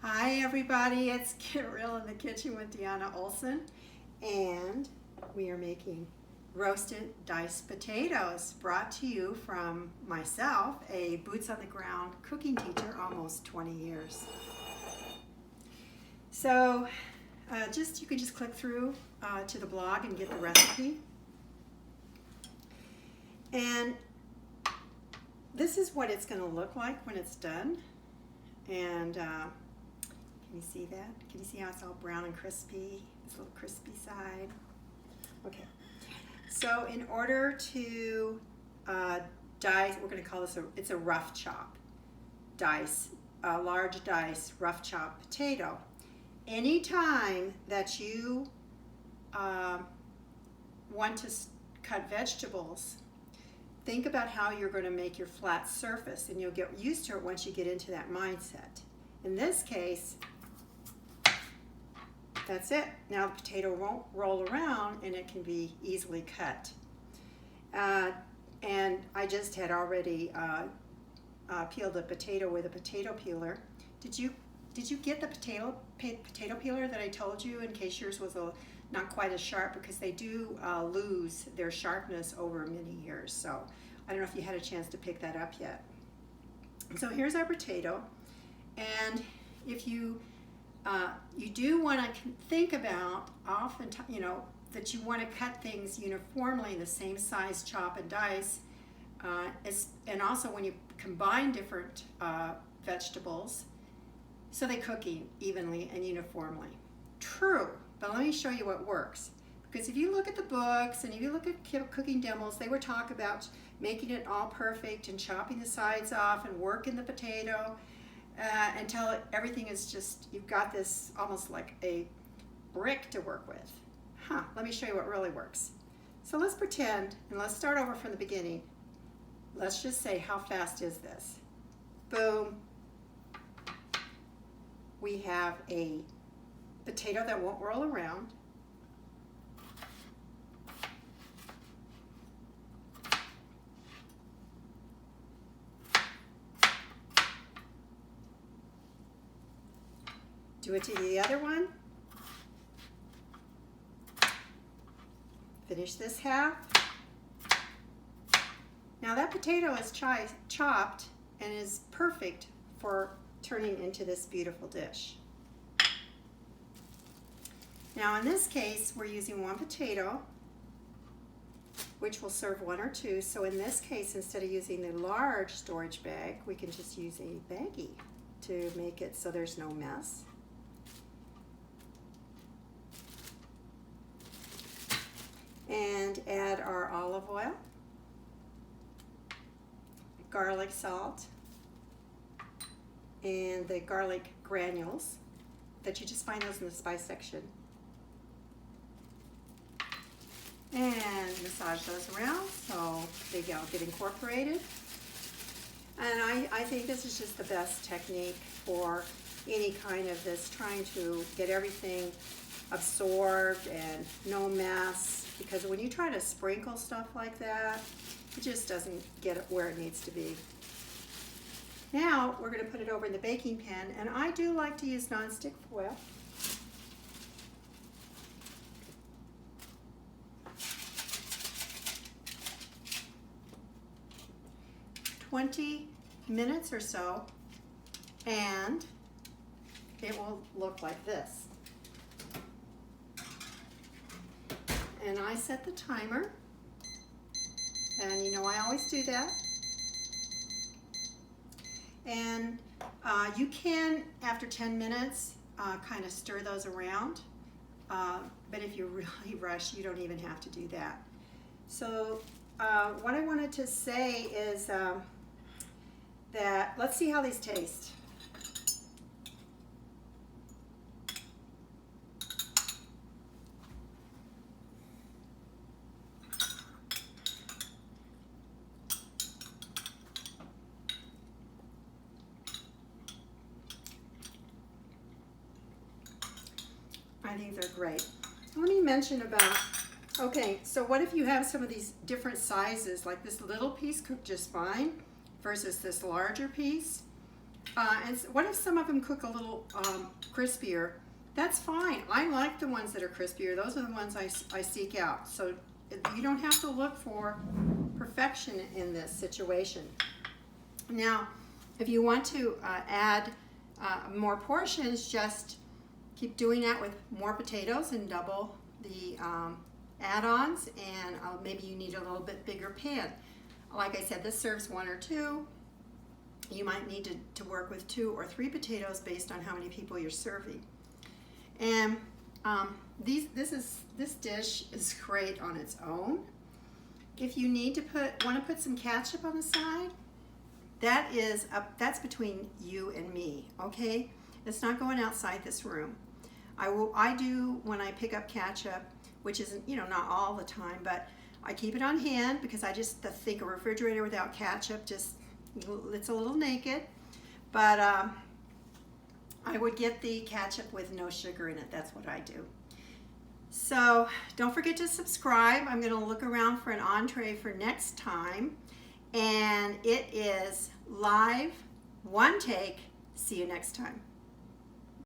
Hi everybody, it's Get Real in the Kitchen with Deanna Olson, and we are making roasted diced potatoes, brought to you from myself, a boots on the ground cooking teacher, almost 20 years. So you can just click through to the blog and get the recipe. And this is what it's going to look like when it's done. And can you see that? Can you see how it's all brown and crispy? This little crispy side. Okay. So in order to dice, we're going to call this it's a rough chop. Dice, a large dice, rough chop potato. Anytime that you want to cut vegetables, think about how you're going to make your flat surface, and you'll get used to it once you get into that mindset. In this case, that's it. Now the potato won't roll around and it can be easily cut. And I just had already peeled a potato with a potato peeler. Did you get the potato peeler that I told you, in case yours was not quite as sharp, because they do lose their sharpness over many years. So I don't know if you had a chance to pick that up yet. So here's our potato, and if you do want to think about oftentimes, that you want to cut things uniformly in the same size chop and dice, and also when you combine different vegetables, so they cook evenly and uniformly. True, but let me show you what works. Because if you look at the books and if you look at cooking demos, they would talk about making it all perfect and chopping the sides off and working the potato until everything is just, you've got this almost like a brick to work with. Let me show you what really works. So let's pretend, and let's start over from the beginning. Let's just say, how fast is this? Boom. We have a potato that won't roll around. Do it to the other one. Finish this half. Now that potato is chopped and is perfect for turning into this beautiful dish. Now in this case, we're using one potato, which will serve one or two. So in this case, instead of using the large storage bag, we can just use a baggie to make it so there's no mess. And add our olive oil, garlic salt, and the garlic granules that you just find those in the spice section. And massage those around so they get incorporated. And I think this is just the best technique for any kind of this, trying to get everything absorbed and no mess. Because when you try to sprinkle stuff like that, it just doesn't get it where it needs to be. Now we're going to put it over in the baking pan, and I do like to use nonstick foil. For 20 minutes or so, and it will look like this. And I set the timer, and I always do that. And you can, after 10 minutes, kind of stir those around, but if you really rush, you don't even have to do that. So what I wanted to say is that let's see how these taste. I think they're great. Let me mention about, okay, so what if you have some of these different sizes, like this little piece cooked just fine versus this larger piece? what if some of them cook a little crispier? That's fine. I like the ones that are crispier. Those are the ones I seek out. So you don't have to look for perfection in this situation. Now, if you want to add more portions, just keep doing that with more potatoes and double the add-ons, and maybe you need a little bit bigger pan. Like I said, this serves 1 or 2. You might need to work with 2 or 3 potatoes based on how many people you're serving. And this dish is great on its own. If you need to want to put some ketchup on the side, that's between you and me, okay? It's not going outside this room. I do when I pick up ketchup, which isn't, not all the time, but I keep it on hand because I just think a refrigerator without ketchup it's a little naked. But I would get the ketchup with no sugar in it. That's what I do. So don't forget to subscribe. I'm going to look around for an entree for next time. And it is live, one take. See you next time.